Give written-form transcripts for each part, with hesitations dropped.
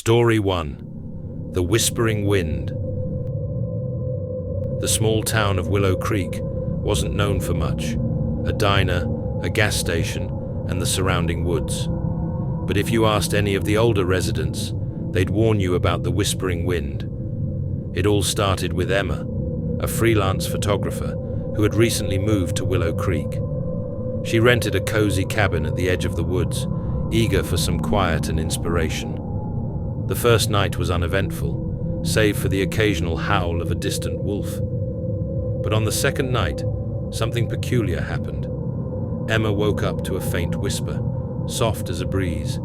Story 1. The Whispering Wind. The small town of Willow Creek wasn't known for much. A diner, a gas station, and the surrounding woods. But if you asked any of the older residents, they'd warn you about the Whispering Wind. It all started with Emma, a freelance photographer who had recently moved to Willow Creek. She rented a cozy cabin at the edge of the woods, eager for some quiet and inspiration. The first night was uneventful, save for the occasional howl of a distant wolf. But on the second night, something peculiar happened. Emma woke up to a faint whisper, soft as a breeze,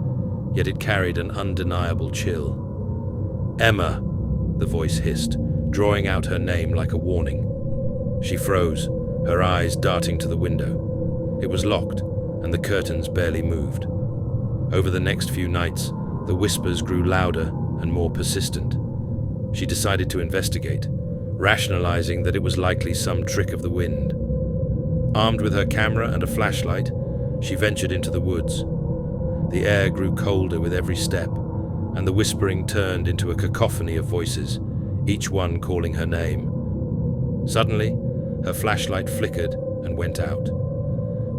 yet it carried an undeniable chill. "Emma," the voice hissed, drawing out her name like a warning. She froze, her eyes darting to the window. It was locked, and the curtains barely moved. Over the next few nights, the whispers grew louder and more persistent. She decided to investigate, rationalizing that it was likely some trick of the wind. Armed with her camera and a flashlight, she ventured into the woods. The air grew colder with every step, and the whispering turned into a cacophony of voices, each one calling her name. Suddenly, her flashlight flickered and went out.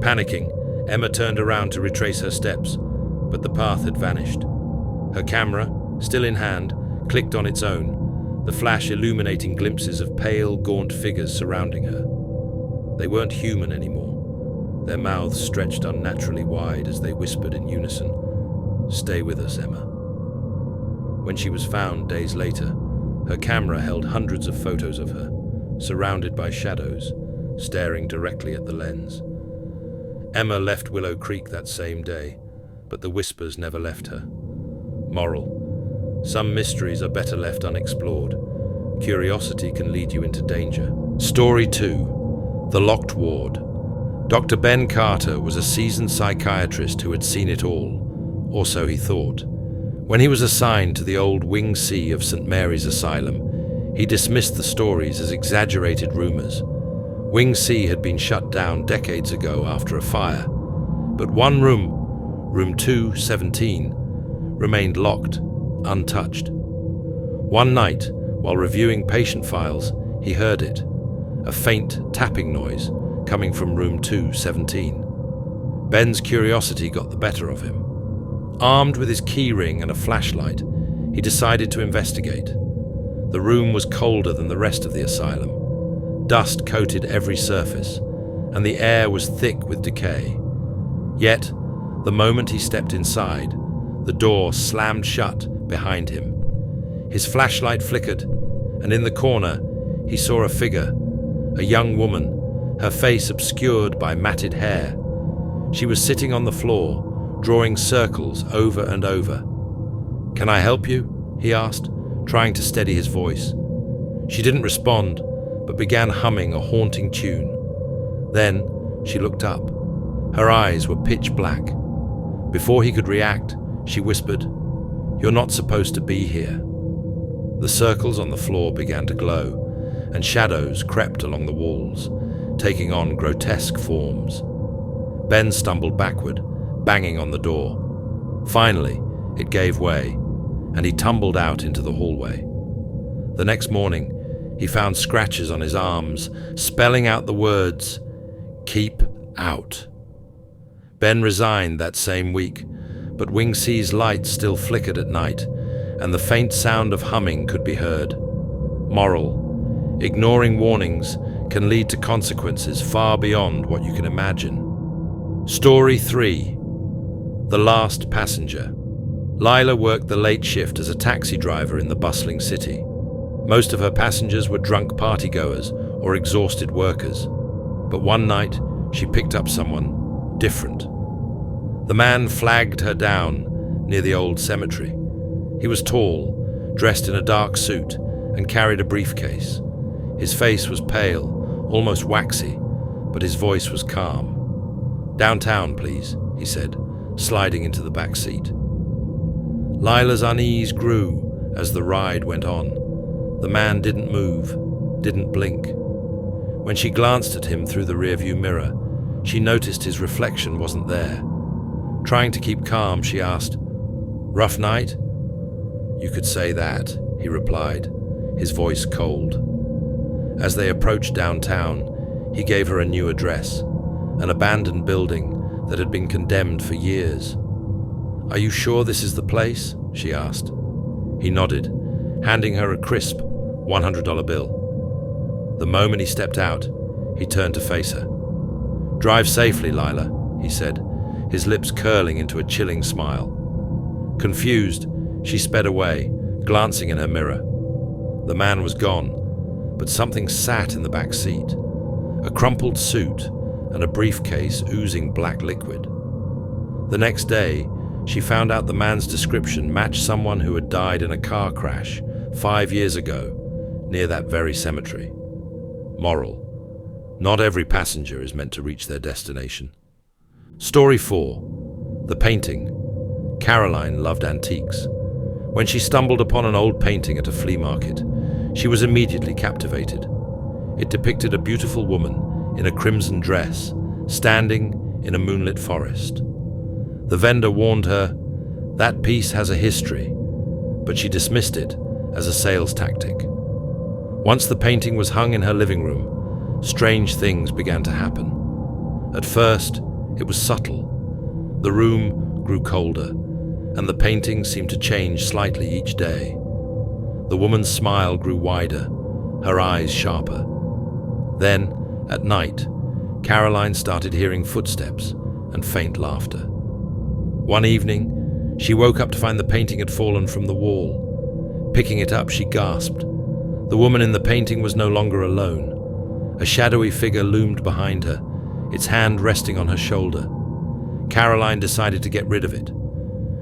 Panicking, Emma turned around to retrace her steps, but the path had vanished. Her camera, still in hand, clicked on its own, the flash illuminating glimpses of pale, gaunt figures surrounding her. They weren't human anymore. Their mouths stretched unnaturally wide as they whispered in unison, "Stay with us, Emma." When she was found days later, her camera held hundreds of photos of her, surrounded by shadows, staring directly at the lens. Emma left Willow Creek that same day, but the whispers never left her. Moral: some mysteries are better left unexplored. Curiosity can lead you into danger. Story 2. The Locked Ward. Dr. Ben Carter was a seasoned psychiatrist who had seen it all, or so he thought. When he was assigned to the old Wing C of St. Mary's Asylum, he dismissed the stories as exaggerated rumors. Wing C had been shut down decades ago after a fire, but one room, room 217, remained locked, untouched. One night, while reviewing patient files, he heard it, a faint tapping noise coming from room 217. Ben's curiosity got the better of him. Armed with his key ring and a flashlight, he decided to investigate. The room was colder than the rest of the asylum. Dust coated every surface, and the air was thick with decay. Yet, the moment he stepped inside, the door slammed shut behind him. His flashlight flickered, and in the corner, he saw a figure, a young woman, her face obscured by matted hair. She was sitting on the floor, drawing circles over and over. "Can I help you?" he asked, trying to steady his voice. She didn't respond, but began humming a haunting tune. Then she looked up. Her eyes were pitch black. Before he could react, she whispered, "You're not supposed to be here." The circles on the floor began to glow, and shadows crept along the walls, taking on grotesque forms. Ben stumbled backward, banging on the door. Finally, it gave way, and he tumbled out into the hallway. The next morning, he found scratches on his arms, spelling out the words, "Keep out." Ben resigned that same week, but Wing C's lights still flickered at night, and the faint sound of humming could be heard. Moral: ignoring warnings can lead to consequences far beyond what you can imagine. Story 3. The Last Passenger. Lila worked the late shift as a taxi driver in the bustling city. Most of her passengers were drunk partygoers or exhausted workers. But one night, she picked up someone different. The man flagged her down near the old cemetery. He was tall, dressed in a dark suit, and carried a briefcase. His face was pale, almost waxy, but his voice was calm. "Downtown, please," he said, sliding into the back seat. Lila's unease grew as the ride went on. The man didn't move, didn't blink. When she glanced at him through the rearview mirror, she noticed his reflection wasn't there. Trying to keep calm, she asked, "Rough night?" "You could say that," he replied, his voice cold. As they approached downtown, he gave her a new address, an abandoned building that had been condemned for years. "Are you sure this is the place?" she asked. He nodded, handing her a crisp $100 bill. The moment he stepped out, he turned to face her. "Drive safely, Lila," he said, his lips curling into a chilling smile. Confused, she sped away, glancing in her mirror. The man was gone, but something sat in the back seat. A crumpled suit and a briefcase oozing black liquid. The next day, she found out the man's description matched someone who had died in a car crash 5 years ago near that very cemetery. Moral: not every passenger is meant to reach their destination. Story 4. The painting. Caroline loved antiques. When she stumbled upon an old painting at a flea market, she was immediately captivated. It depicted a beautiful woman in a crimson dress, standing in a moonlit forest. The vendor warned her, "That piece has a history," but she dismissed it as a sales tactic. Once the painting was hung in her living room, strange things began to happen. At first, it was subtle. The room grew colder, and the painting seemed to change slightly each day. The woman's smile grew wider, her eyes sharper. Then, at night, Caroline started hearing footsteps and faint laughter. One evening, she woke up to find the painting had fallen from the wall. Picking it up, she gasped. The woman in the painting was no longer alone. A shadowy figure loomed behind her, its hand resting on her shoulder. Caroline decided to get rid of it.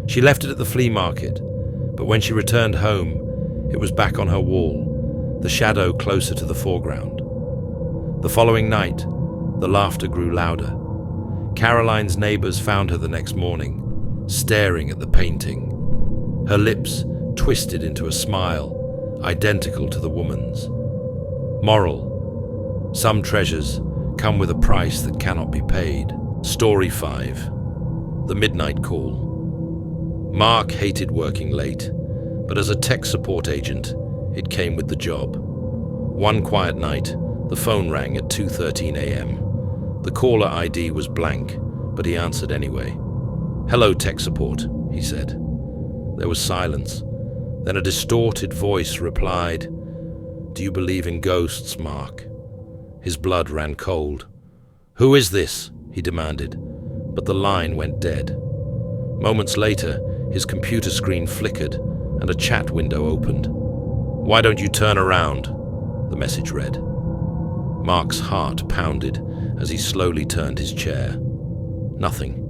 She left it at the flea market, but when she returned home, it was back on her wall, the shadow closer to the foreground. The following night, the laughter grew louder. Caroline's neighbors found her the next morning, staring at the painting. Her lips twisted into a smile, identical to the woman's. Moral: some treasures come with a price that cannot be paid. Story 5. The Midnight Call. Mark hated working late, but as a tech support agent, it came with the job. One quiet night, the phone rang at 2:13 a.m. The caller ID was blank, but he answered anyway. "Hello, tech support," he said. There was silence. Then a distorted voice replied, "Do you believe in ghosts, Mark?" His blood ran cold. "Who is this?" he demanded, but the line went dead. Moments later, his computer screen flickered and a chat window opened. "Why don't you turn around?" the message read. Mark's heart pounded as he slowly turned his chair. Nothing.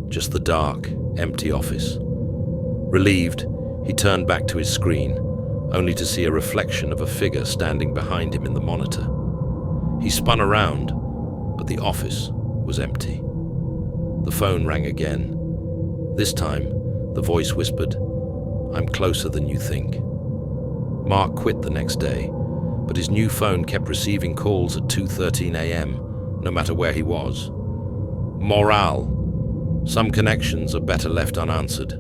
Just the dark, empty office. Relieved, he turned back to his screen, only to see a reflection of a figure standing behind him in the monitor. He spun around, but the office was empty. The phone rang again. This time, the voice whispered, "I'm closer than you think." Mark quit the next day, but his new phone kept receiving calls at 2:13 a.m., no matter where he was. Morale: some connections are better left unanswered.